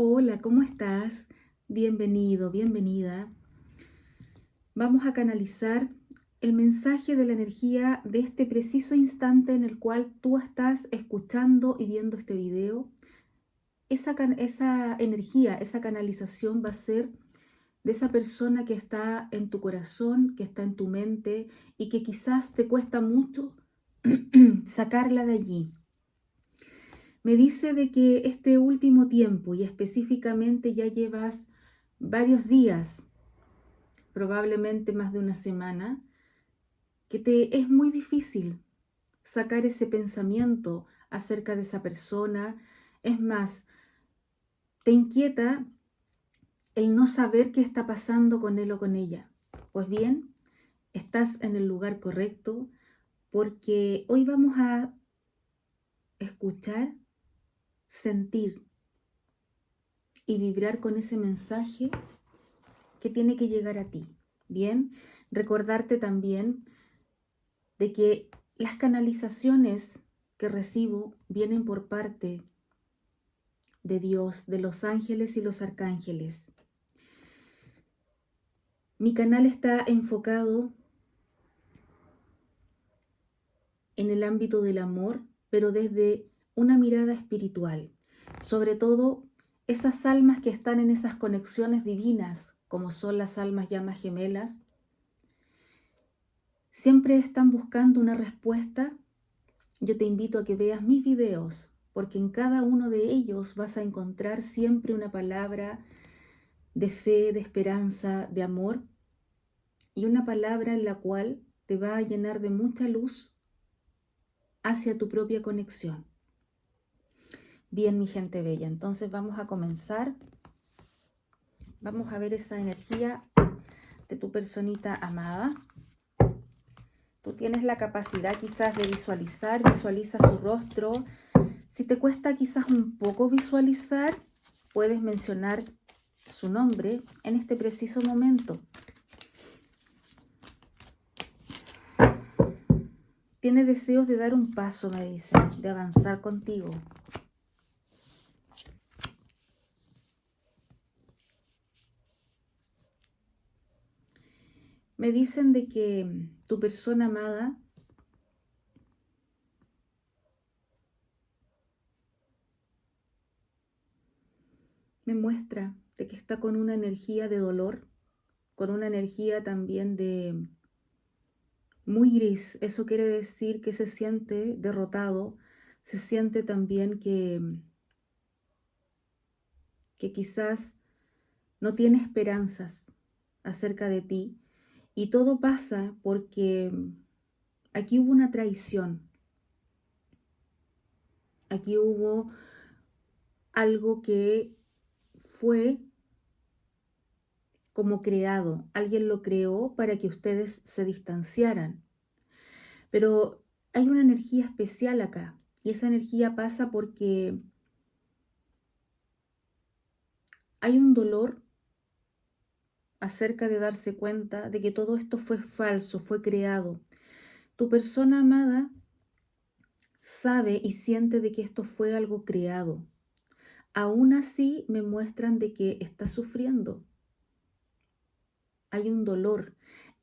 Hola, ¿cómo estás? Bienvenido, bienvenida. Vamos a canalizar el mensaje de la energía de este preciso instante en el cual tú estás escuchando y viendo este video. Esa energía, esa canalización va a ser de esa persona que está en tu corazón, que está en tu mente y que quizás te cuesta mucho sacarla de allí. Me dice de que este último tiempo y específicamente ya llevas varios días, probablemente más de una semana, que te es muy difícil sacar ese pensamiento acerca de esa persona. Es más, te inquieta el no saber qué está pasando con él o con ella. Pues bien, estás en el lugar correcto porque hoy vamos a escuchar, sentir y vibrar con ese mensaje que tiene que llegar a ti. Bien, recordarte también de que las canalizaciones que recibo vienen por parte de Dios, de los ángeles y los arcángeles. Mi canal está enfocado en el ámbito del amor, pero desde una mirada espiritual. Sobre todo esas almas que están en esas conexiones divinas, como son las almas llamas gemelas, siempre están buscando una respuesta. Yo te invito a que veas mis videos, porque en cada uno de ellos vas a encontrar siempre una palabra de fe, de esperanza, de amor, y una palabra en la cual te va a llenar de mucha luz hacia tu propia conexión. Bien, mi gente bella, entonces vamos a comenzar. Vamos a ver esa energía de tu personita amada. Tú tienes la capacidad quizás de visualizar, visualiza su rostro. Si te cuesta quizás un poco visualizar, puedes mencionar su nombre en este preciso momento. Tiene deseos de dar un paso, me dice, de avanzar contigo. Me dicen de que tu persona amada me muestra de que está con una energía de dolor, con una energía también de muy gris. Eso quiere decir que se siente derrotado, se siente también que quizás no tiene esperanzas acerca de ti. Y todo pasa porque aquí hubo una traición. Aquí hubo algo que fue como creado. Alguien lo creó para que ustedes se distanciaran. Pero hay una energía especial acá. Y esa energía pasa porque hay un dolor acerca de darse cuenta de que todo esto fue falso, fue creado. Tu persona amada sabe y siente de que esto fue algo creado. Aún así me muestran de que está sufriendo. Hay un dolor.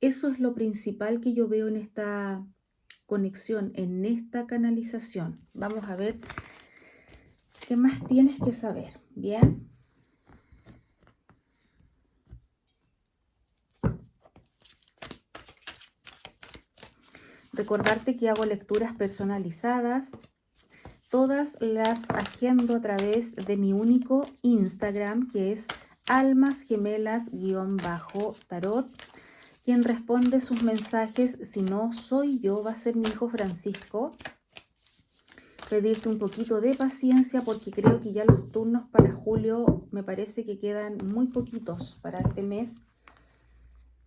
Eso es lo principal que yo veo en esta conexión, en esta canalización. Vamos a ver qué más tienes que saber. Bien. Recordarte que hago lecturas personalizadas. Todas las agendo a través de mi único Instagram, que es almasgemelas_tarot. Quien responde sus mensajes, si no soy yo, va a ser mi hijo Francisco. Pedirte un poquito de paciencia porque creo que ya los turnos para julio me parece que quedan muy poquitos para este mes.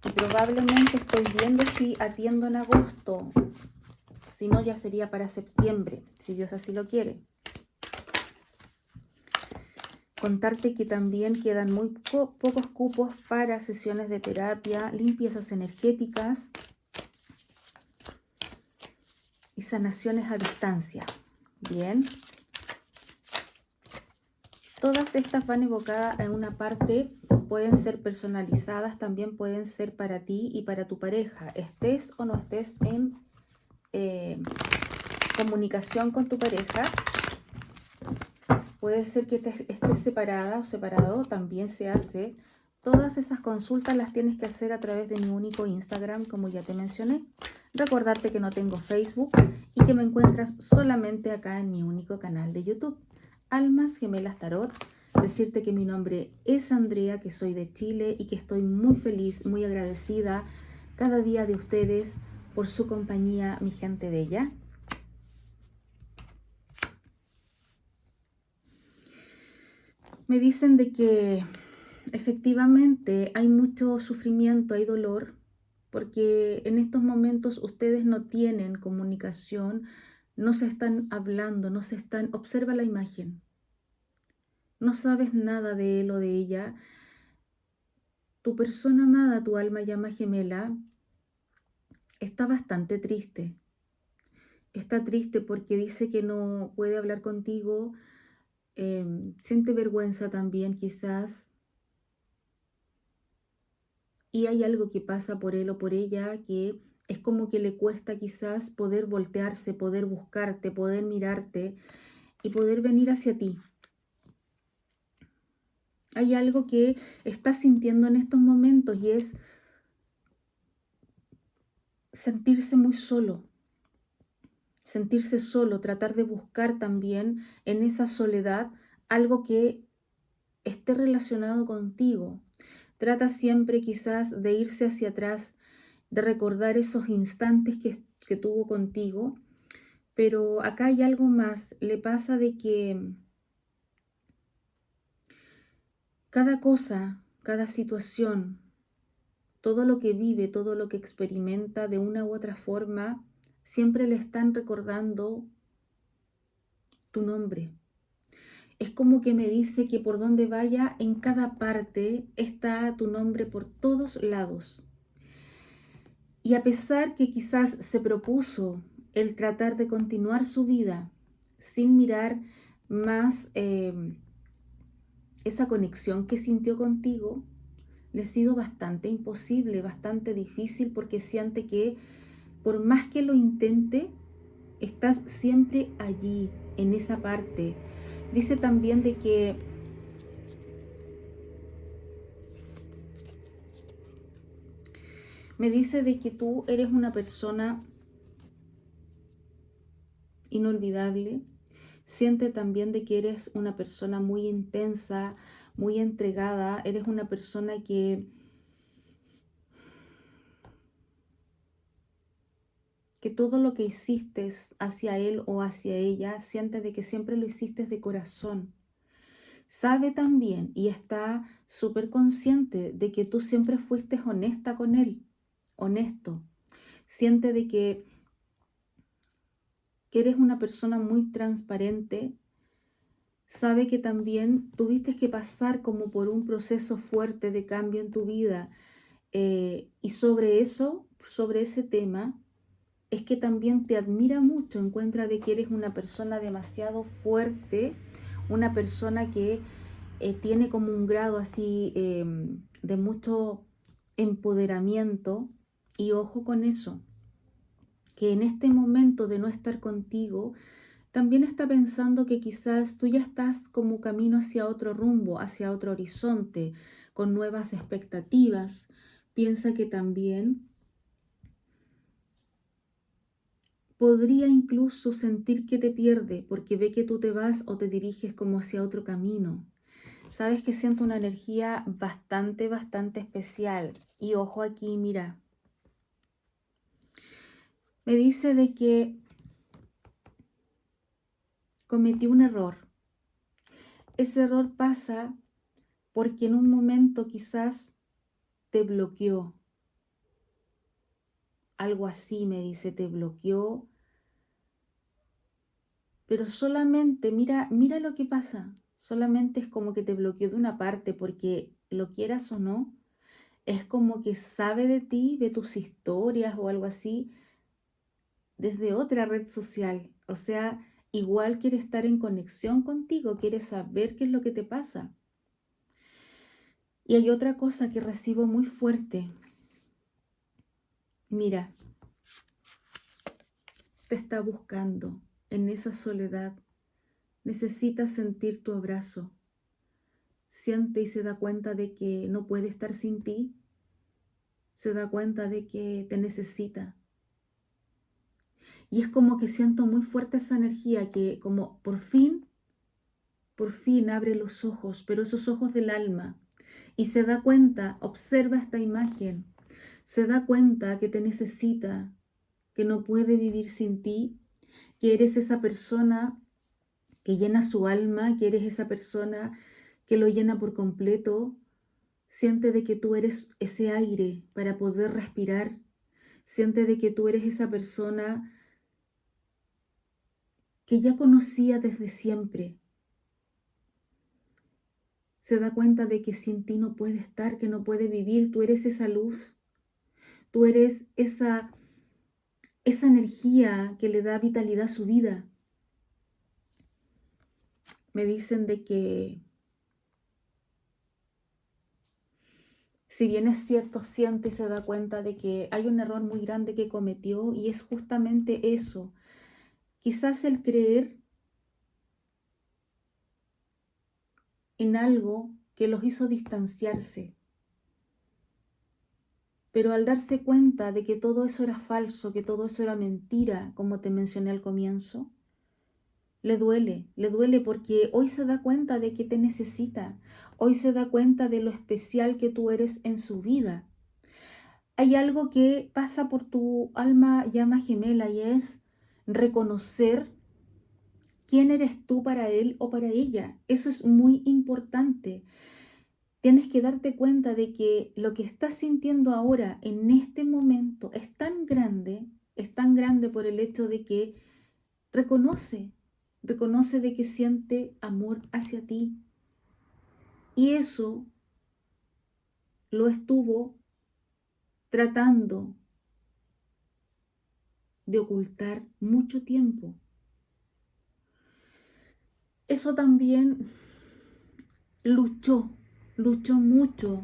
Y probablemente estoy viendo si atiendo en agosto. Si no, ya sería para septiembre, si Dios así lo quiere. Contarte que también quedan muy pocos cupos para sesiones de terapia, limpiezas energéticas y sanaciones a distancia. Bien. Todas estas van evocadas en una parte, pueden ser personalizadas, también pueden ser para ti y para tu pareja, estés o no estés en comunicación con tu pareja. Puede ser que estés separada o separado, también se hace. Todas esas consultas las tienes que hacer a través de mi único Instagram, como ya te mencioné. Recordarte que no tengo Facebook y que me encuentras solamente acá en mi único canal de YouTube, Almas Gemelas Tarot. Decirte que mi nombre es Andrea, que soy de Chile y que estoy muy feliz, muy agradecida cada día de ustedes por su compañía, mi gente bella. Me dicen de que efectivamente hay mucho sufrimiento, hay dolor, porque en estos momentos ustedes no tienen comunicación, no se están hablando, no se están... Observa la imagen. No sabes nada de él o de ella. Tu persona amada, tu alma llama gemela, está bastante triste. Está triste porque dice que no puede hablar contigo, siente vergüenza también quizás. Y hay algo que pasa por él o por ella que es como que le cuesta quizás poder voltearse, poder buscarte, poder mirarte y poder venir hacia ti. Hay algo que está sintiendo en estos momentos y es sentirse muy solo, sentirse solo, tratar de buscar también en esa soledad algo que esté relacionado contigo. Trata siempre quizás de irse hacia atrás, de recordar esos instantes que tuvo contigo, pero acá hay algo más. Le pasa de que cada cosa, cada situación, todo lo que vive, todo lo que experimenta de una u otra forma, siempre le están recordando tu nombre. Es como que me dice que por donde vaya, en cada parte está tu nombre por todos lados. Y a pesar que quizás se propuso el tratar de continuar su vida sin mirar más esa conexión que sintió contigo, le ha sido bastante imposible, bastante difícil porque siente que por más que lo intente, estás siempre allí, en esa parte. Dice también de que me dice de que tú eres una persona inolvidable. Siente también de que eres una persona muy intensa, muy entregada. Eres una persona que todo lo que hiciste hacia él o hacia ella, siente de que siempre lo hiciste de corazón. Sabe también y está súper consciente de que tú siempre fuiste honesta con él, honesto. Siente de que eres una persona muy transparente. Sabe que también tuviste que pasar como por un proceso fuerte de cambio en tu vida. Y sobre eso, sobre ese tema, es que también te admira mucho, encuentra de que eres una persona demasiado fuerte, una persona que tiene como un grado así de mucho empoderamiento. Y ojo con eso, que en este momento de no estar contigo, también está pensando que quizás tú ya estás como camino hacia otro rumbo, hacia otro horizonte, con nuevas expectativas. Piensa que también podría incluso sentir que te pierde porque ve que tú te vas o te diriges como hacia otro camino. Sabes que siento una energía bastante especial. Y ojo aquí, mira. Me dice de que cometió un error. Ese error pasa porque en un momento quizás te bloqueó. Algo así me dice, te bloqueó. Pero solamente, mira lo que pasa. Solamente es como que te bloqueó de una parte porque lo quieras o no, es como que sabe de ti, ve tus historias o algo así desde otra red social. O sea, igual quiere estar en conexión contigo, quiere saber qué es lo que te pasa. Y hay otra cosa que recibo muy fuerte. Mira, te está buscando en esa soledad. Necesita sentir tu abrazo. Siente y se da cuenta de que no puede estar sin ti. Se da cuenta de que te necesita. Y es como que siento muy fuerte esa energía que como por fin abre los ojos, pero esos ojos del alma. Y se da cuenta, observa esta imagen, se da cuenta que te necesita, que no puede vivir sin ti, que eres esa persona que llena su alma, que eres esa persona que lo llena por completo. Siente de que tú eres ese aire para poder respirar. Siente de que tú eres esa persona que ya conocía desde siempre. Se da cuenta de que sin ti no puede estar, que no puede vivir. Tú eres esa luz. Tú eres esa energía que le da vitalidad a su vida. Me dicen de que, si bien es cierto, siente y se da cuenta de que hay un error muy grande que cometió, y es justamente eso. Quizás el creer en algo que los hizo distanciarse. Pero al darse cuenta de que todo eso era falso, que todo eso era mentira, como te mencioné al comienzo, le duele porque hoy se da cuenta de que te necesita, hoy se da cuenta de lo especial que tú eres en su vida. Hay algo que pasa por tu alma llama gemela y es reconocer quién eres tú para él o para ella. Eso es muy importante. Tienes que darte cuenta de que lo que estás sintiendo ahora, en este momento, es tan grande por el hecho de que reconoce de que siente amor hacia ti. Y eso lo estuvo tratando de ocultar mucho tiempo. Eso también luchó mucho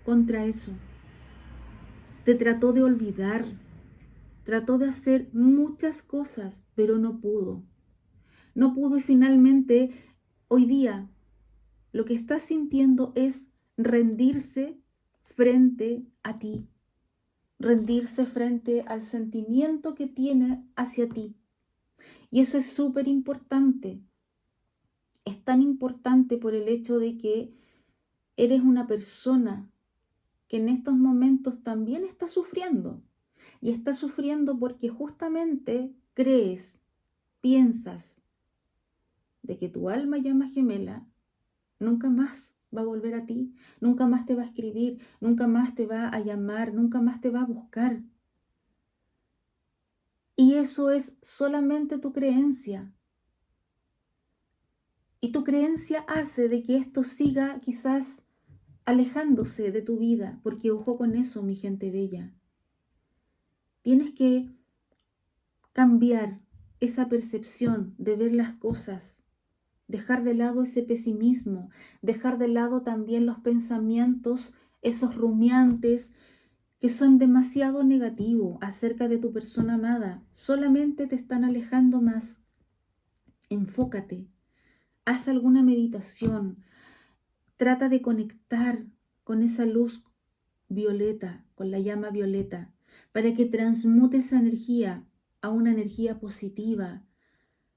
contra eso. Te trató de olvidar, trató de hacer muchas cosas, pero no pudo. No pudo y finalmente hoy día lo que está sintiendo es rendirse frente a ti, rendirse frente al sentimiento que tiene hacia ti. Y eso es súper importante. Es tan importante por el hecho de que eres una persona que en estos momentos también está sufriendo. Y está sufriendo porque justamente crees, piensas de que tu alma llama gemela nunca más va a volver a ti, nunca más te va a escribir, nunca más te va a llamar, nunca más te va a buscar. Y eso es solamente tu creencia. Y tu creencia hace de que esto siga quizás alejándose de tu vida, porque ojo con eso, mi gente bella. Tienes que cambiar esa percepción de ver las cosas, dejar de lado ese pesimismo, dejar de lado también los pensamientos, esos rumiantes que son demasiado negativos acerca de tu persona amada. Solamente te están alejando más. Enfócate, haz alguna meditación, trata de conectar con esa luz violeta, con la llama violeta, para que transmute esa energía a una energía positiva,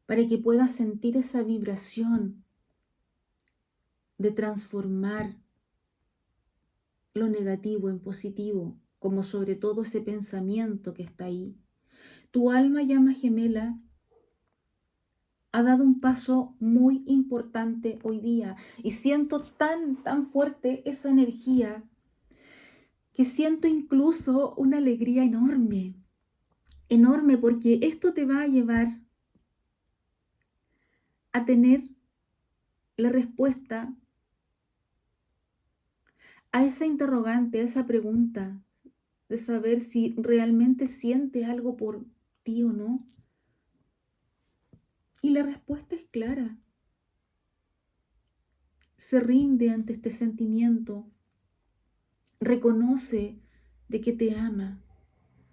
para que puedas sentir esa vibración de transformar lo negativo en positivo, como sobre todo ese pensamiento que está ahí. Tu alma llama gemela ha dado un paso muy importante hoy día y siento tan fuerte esa energía que siento incluso una alegría enorme, porque esto te va a llevar a tener la respuesta a esa interrogante, a esa pregunta de saber si realmente siente algo por ti o no. Y la respuesta es clara. Se rinde ante este sentimiento, reconoce de que te ama,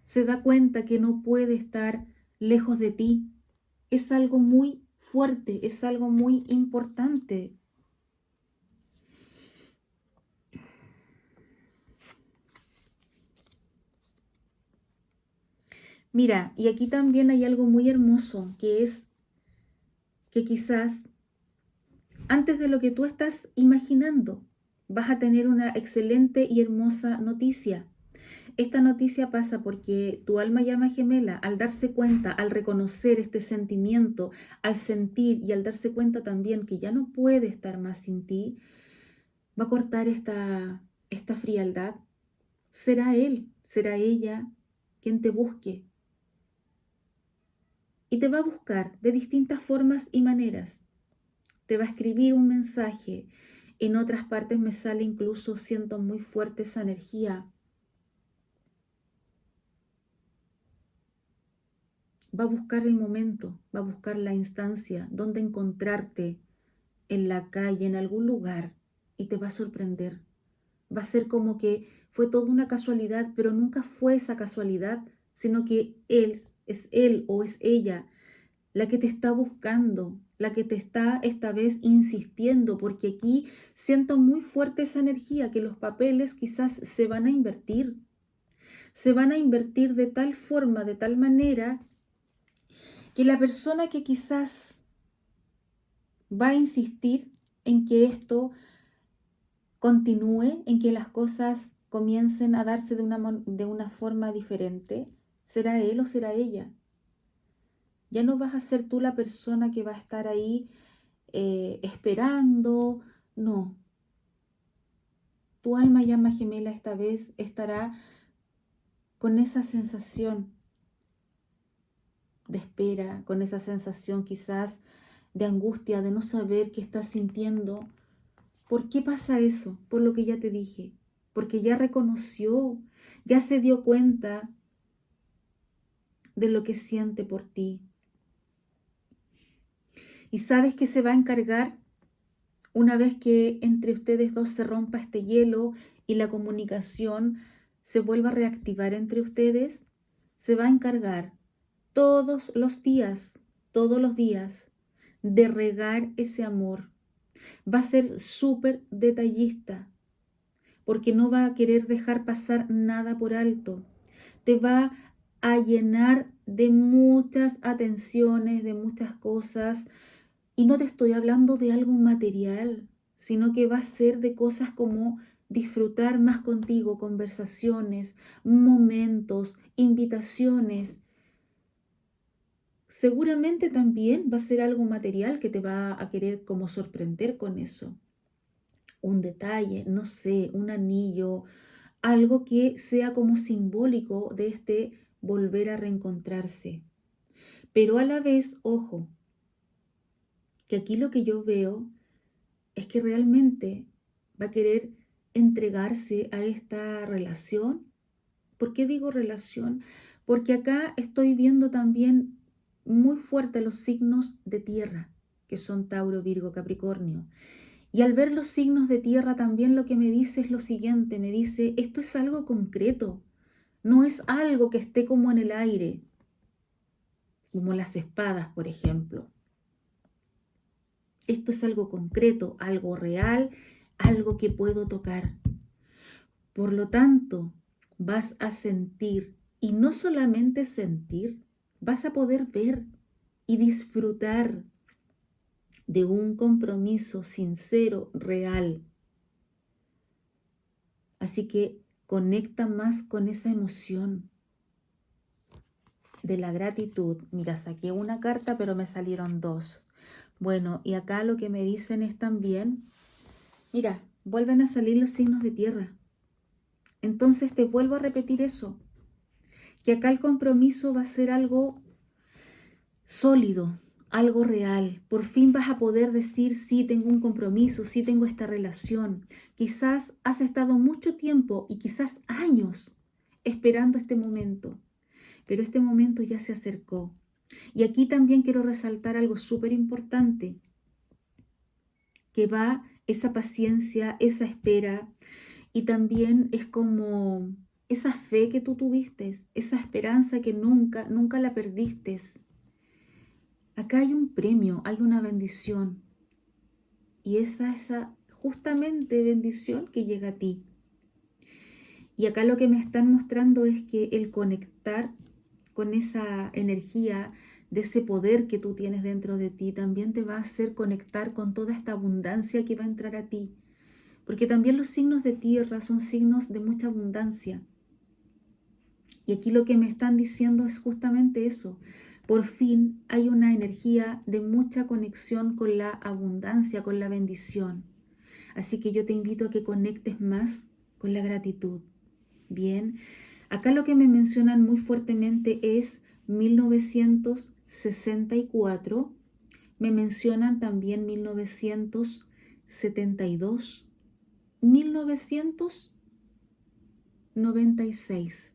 se da cuenta que no puede estar lejos de ti. Es algo muy fuerte, es algo muy importante. Mira, y aquí también hay algo muy hermoso, que es que quizás antes de lo que tú estás imaginando, vas a tener una excelente y hermosa noticia. Esta noticia pasa porque tu alma llama gemela, al darse cuenta, al reconocer este sentimiento, al sentir y al darse cuenta también que ya no puede estar más sin ti, va a cortar esta frialdad. Será él, será ella quien te busque. Y te va a buscar de distintas formas y maneras. Te va a escribir un mensaje. En otras partes me sale incluso, siento muy fuerte esa energía. Va a buscar el momento, va a buscar la instancia donde encontrarte en la calle, en algún lugar, y te va a sorprender. Va a ser como que fue toda una casualidad, pero nunca fue esa casualidad, sino que él o es ella la que te está buscando, la que te está esta vez insistiendo, porque aquí siento muy fuerte esa energía, que los papeles quizás se van a invertir de tal forma, de tal manera, que la persona que quizás va a insistir en que esto continúe, en que las cosas comiencen a darse de una forma diferente, será él o será ella. Ya no vas a ser tú la persona que va a estar ahí esperando, no. Tu alma llama gemela esta vez estará con esa sensación de espera, con esa sensación quizás de angustia, de no saber qué estás sintiendo. ¿Por qué pasa eso? Por lo que ya te dije, porque ya reconoció, ya se dio cuenta de lo que siente por ti. Y sabes que se va a encargar una vez que entre ustedes dos se rompa este hielo y la comunicación se vuelva a reactivar entre ustedes, se va a encargar todos los días, de regar ese amor. Va a ser súper detallista, porque no va a querer dejar pasar nada por alto. Te va a llenar de muchas atenciones, de muchas cosas. Y no te estoy hablando de algo material, sino que va a ser de cosas como disfrutar más contigo, conversaciones, momentos, invitaciones. Seguramente también va a ser algo material que te va a querer como sorprender con eso. Un detalle, no sé, un anillo, algo que sea como simbólico de este volver a reencontrarse. Pero a la vez, ojo, que aquí lo que yo veo es que realmente va a querer entregarse a esta relación. ¿Por qué digo relación? Porque acá estoy viendo también muy fuerte los signos de tierra, que son Tauro, Virgo, Capricornio. Y al ver los signos de tierra también lo que me dice es lo siguiente, me dice, esto es algo concreto, no es algo que esté como en el aire, como las espadas, por ejemplo. Esto es algo concreto, algo real, algo que puedo tocar. Por lo tanto, vas a sentir, y no solamente sentir, vas a poder ver y disfrutar de un compromiso sincero, real. Así que conecta más con esa emoción de la gratitud. Mira, saqué una carta, pero me salieron dos. Bueno, y acá lo que me dicen es también, mira, vuelven a salir los signos de tierra. Entonces te vuelvo a repetir eso, que acá el compromiso va a ser algo sólido, algo real. Por fin vas a poder decir, sí, tengo un compromiso, sí, tengo esta relación. Quizás has estado mucho tiempo y quizás años esperando este momento, pero este momento ya se acercó. Y aquí también quiero resaltar algo súper importante, que va esa paciencia, esa espera, y también es como esa fe que tú tuviste, esa esperanza que nunca la perdiste. Acá hay un premio, hay una bendición, y esa justamente bendición que llega a ti. Y acá lo que me están mostrando es que el conectar con esa energía, de ese poder que tú tienes dentro de ti, también te va a hacer conectar con toda esta abundancia que va a entrar a ti. Porque también los signos de tierra son signos de mucha abundancia. Y aquí lo que me están diciendo es justamente eso. Por fin hay una energía de mucha conexión con la abundancia, con la bendición. Así que yo te invito a que conectes más con la gratitud. Bien, acá lo que me mencionan muy fuertemente es 1964. Me mencionan también 1972, 1996.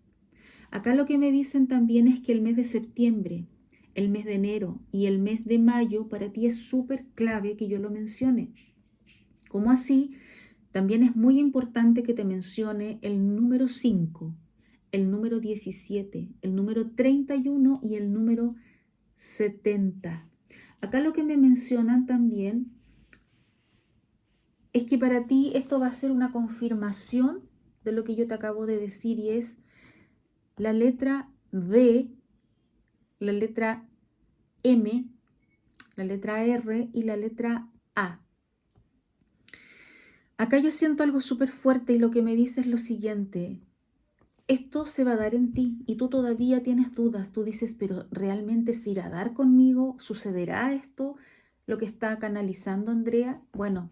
Acá lo que me dicen también es que el mes de septiembre, el mes de enero y el mes de mayo para ti es súper clave que yo lo mencione. Como así, también es muy importante que te mencione el número 5, el número 17, el número 31 y el número 70. Acá lo que me mencionan también es que para ti esto va a ser una confirmación de lo que yo te acabo de decir, y es la letra D, la letra M, la letra R y la letra A. Acá yo siento algo súper fuerte y lo que me dice es lo siguiente: esto se va a dar en ti y tú todavía tienes dudas. Tú dices, pero ¿realmente se irá a dar conmigo? ¿Sucederá esto? Lo que está canalizando Andrea. Bueno,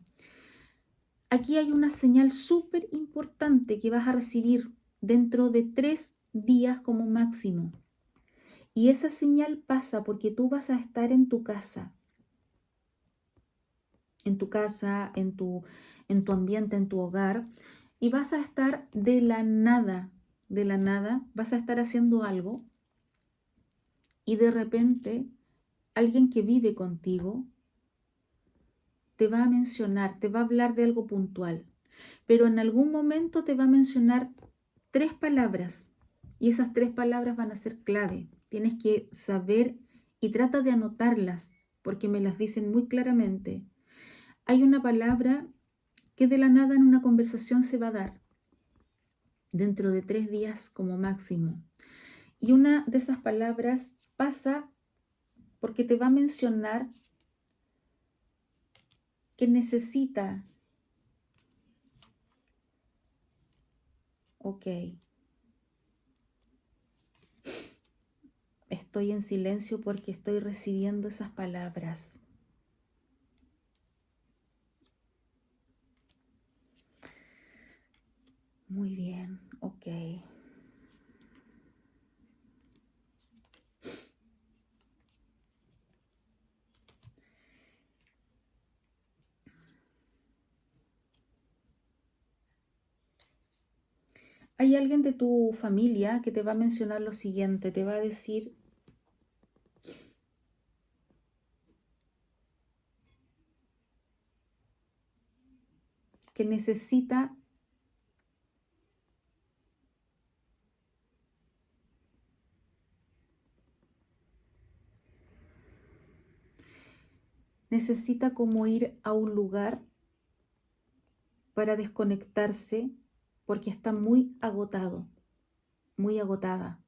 aquí hay una señal súper importante que vas a recibir dentro de 3 días como máximo. Y esa señal pasa porque tú vas a estar en tu casa, en tu ambiente, en tu hogar, y vas a estar de la nada, vas a estar haciendo algo y de repente alguien que vive contigo te va a mencionar, te va a hablar de algo puntual, pero en algún momento te va a mencionar 3 palabras y esas 3 palabras van a ser clave. Tienes que saber y trata de anotarlas porque me las dicen muy claramente. Hay una palabra que de la nada en una conversación se va a dar dentro de 3 días como máximo. Y una de esas palabras pasa porque te va a mencionar que necesita. Ok. Estoy en silencio porque estoy recibiendo esas palabras. Muy bien, ok. Hay alguien de tu familia que te va a mencionar lo siguiente, te va a decir que necesita como ir a un lugar para desconectarse porque está muy agotado, muy agotada,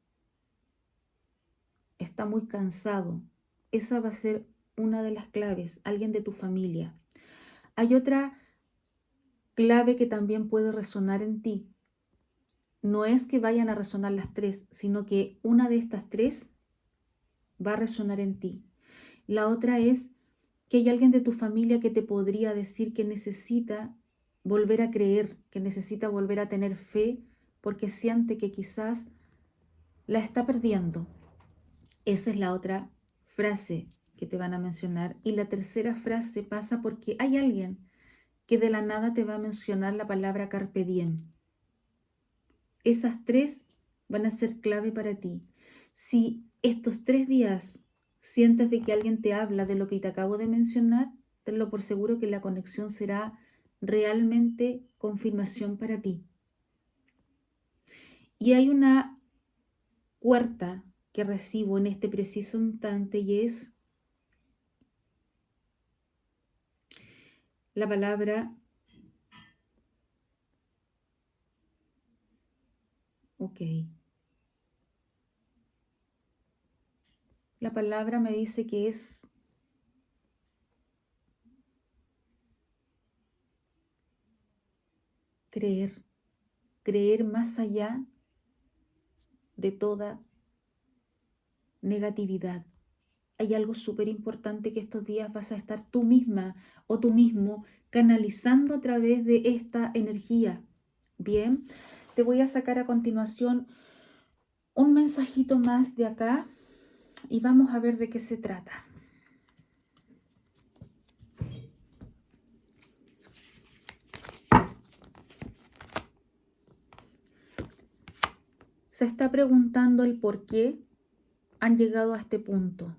está muy cansado. Esa va a ser una de las claves, alguien de tu familia. Hay otra clave que también puede resonar en ti. No es que vayan a resonar las 3, sino que una de estas 3 va a resonar en ti. La otra es que hay alguien de tu familia que te podría decir que necesita volver a creer, que necesita volver a tener fe, porque siente que quizás la está perdiendo. Esa es la otra frase que te van a mencionar. Y la tercera frase pasa porque hay alguien que de la nada te va a mencionar la palabra carpe diem. Esas 3 van a ser clave para ti. Si estos 3 días sientes de que alguien te habla de lo que te acabo de mencionar, tenlo por seguro que la conexión será realmente confirmación para ti. Y hay una cuarta que recibo en este preciso instante y es la palabra ok. La palabra me dice que es creer, creer más allá de toda negatividad. Hay algo súper importante que estos días vas a estar tú misma o tú mismo canalizando a través de esta energía. Bien, te voy a sacar a continuación un mensajito más de acá y vamos a ver de qué se trata. Se está preguntando el por qué han llegado a este punto.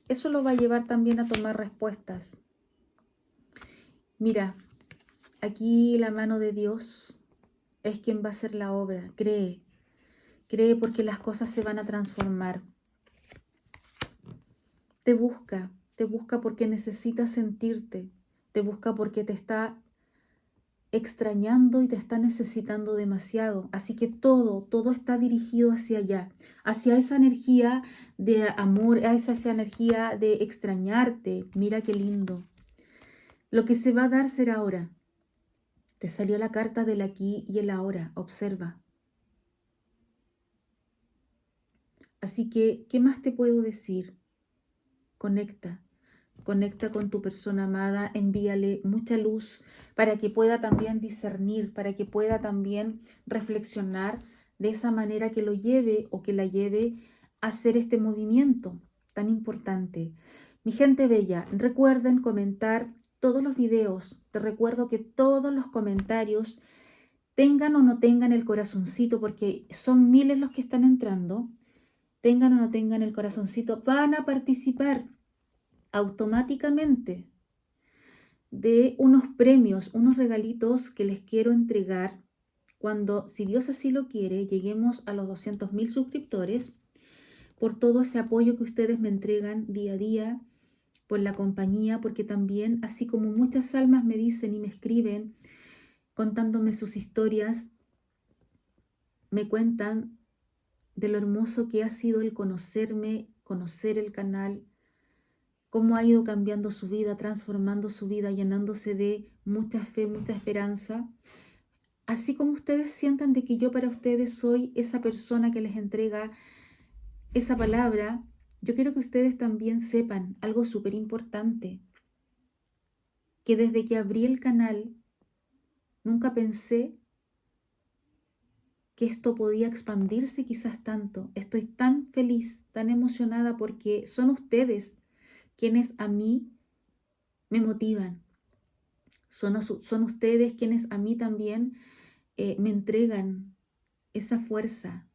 Eso lo va a llevar también a tomar respuestas. Mira, aquí la mano de Dios es quien va a hacer la obra. Cree, cree porque las cosas se van a transformar. Te busca porque necesita sentirte, te busca porque te está extrañando y te está necesitando demasiado. Así que todo está dirigido hacia allá, hacia esa energía de amor, a esa energía de extrañarte. Mira qué lindo. Lo que se va a dar será ahora. Te salió la carta del aquí y el ahora. Observa. Así que, ¿qué más te puedo decir? Conecta. Conecta con tu persona amada, envíale mucha luz para que pueda también discernir, para que pueda también reflexionar de esa manera que lo lleve o que la lleve a hacer este movimiento tan importante. Mi gente bella, recuerden comentar todos los videos. Te recuerdo que todos los comentarios, tengan o no tengan el corazoncito, porque son miles los que están entrando, tengan o no tengan el corazoncito, van a participar automáticamente de unos premios, unos regalitos que les quiero entregar cuando, si Dios así lo quiere, lleguemos a los 200.000 suscriptores, por todo ese apoyo que ustedes me entregan día a día, por la compañía, porque también, así como muchas almas me dicen y me escriben contándome sus historias, me cuentan de lo hermoso que ha sido el conocerme, conocer el canal, cómo ha ido cambiando su vida, transformando su vida, llenándose de mucha fe, mucha esperanza. Así como ustedes sientan de que yo para ustedes soy esa persona que les entrega esa palabra, yo quiero que ustedes también sepan algo súper importante, que desde que abrí el canal, nunca pensé que esto podía expandirse quizás tanto. Estoy tan feliz, tan emocionada porque son ustedes quienes a mí me motivan. Son ustedes quienes a mí también me entregan esa fuerza,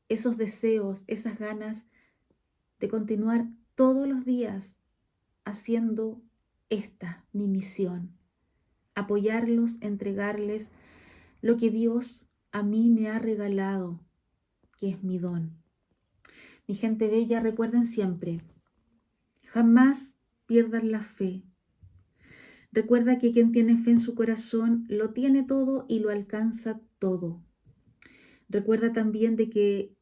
esos deseos, esas ganas de continuar todos los días haciendo mi misión. Apoyarlos, entregarles lo que Dios a mí me ha regalado, que es mi don. Mi gente bella, recuerden siempre, jamás pierdan la fe. Recuerda que quien tiene fe en su corazón lo tiene todo y lo alcanza todo. Recuerda también de que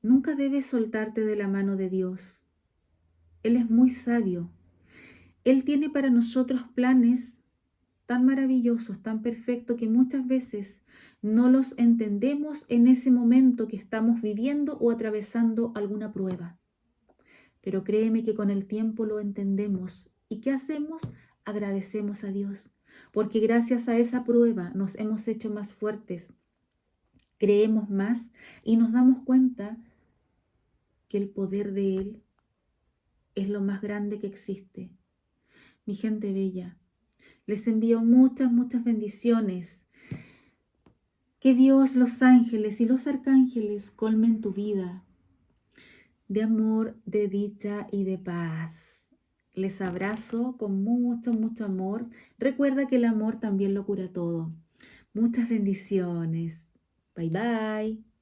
nunca debes soltarte de la mano de Dios. Él es muy sabio. Él tiene para nosotros planes tan maravillosos, tan perfectos, que muchas veces no los entendemos en ese momento que estamos viviendo o atravesando alguna prueba. Pero créeme que con el tiempo lo entendemos. ¿Y qué hacemos? Agradecemos a Dios, porque gracias a esa prueba nos hemos hecho más fuertes, creemos más y nos damos cuenta que el poder de Él es lo más grande que existe. Mi gente bella, les envío muchas bendiciones. Que Dios, los ángeles y los arcángeles colmen tu vida. de amor, de dicha y de paz. Les abrazo con mucho, mucho amor. Recuerda que el amor también lo cura todo. Muchas bendiciones. Bye bye.